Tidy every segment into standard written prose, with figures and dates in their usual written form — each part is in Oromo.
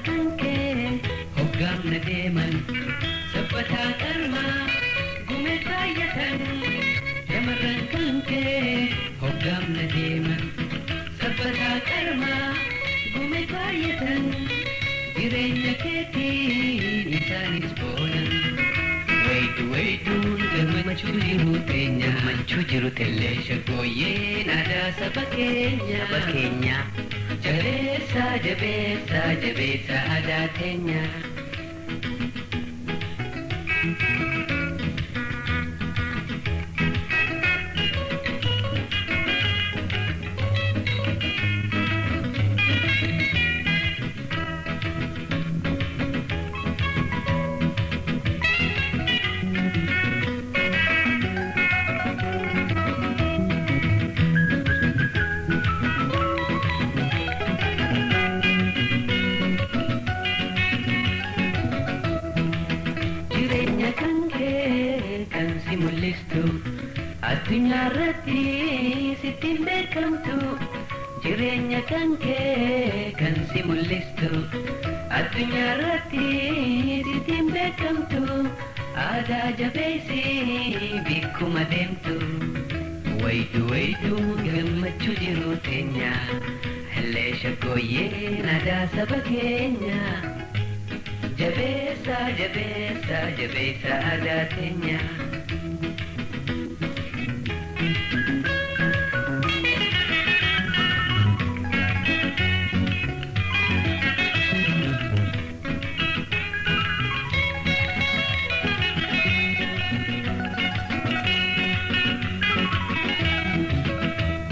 kanke hoggam na deeman sabbataa qarmaa gume baay'atan shamarran kanke hoggam na deeman sabbataa qarmaa gume baay'atan jireenya keetiin isaanis boonan wayduun gammachuu jiru tellee shaggooyyeen aadaa saba keenya jabeessa aadaa teenya. Addunyaa irratti sittiin beekamtu jireenya kanke kan si mul'istu addunyaa irratti sittiin beekamtu aadaa jabeessi bikkuma deemtu waydu gammachuu jiru teenya illee shaggooyyeen aadaa saba keenya jabeessa aadaa teenya.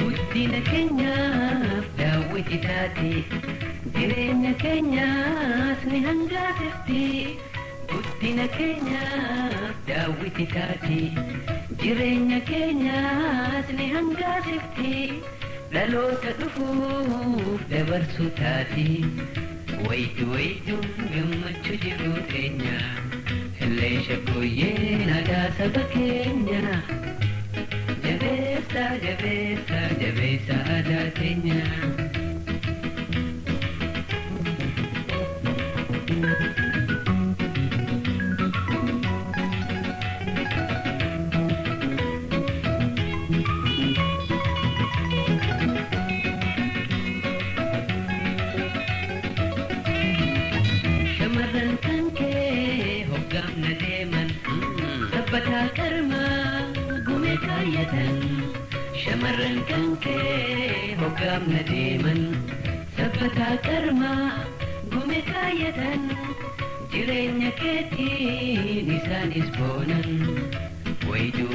Guddina keenyaaf daawwiti taati jireenya keenyaas ni hangaasifti guddina keenyaaf daawwiti taati jireenya keenyaas ni hangaasifti dhaloota dhufuuf dabarsuu taati waydu gammachuu jiru teenya illee shaggooyyeen aadaa saba keenya. Jabeessa aadaa teenya. Shamarran kanke hoggam na deeman sabbataa qarmaa gume kaayyatan shamarran kanke hoggam na deeman sabbataa qarmaa gume kaayyatan jireenya keetiin isaanis boonan waydu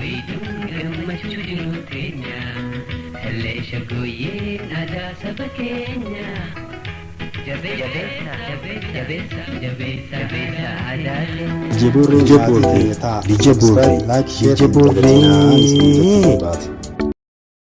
gammachuu jiru teenya illee shaggooyyeen aadaa saba keenya. Jiburi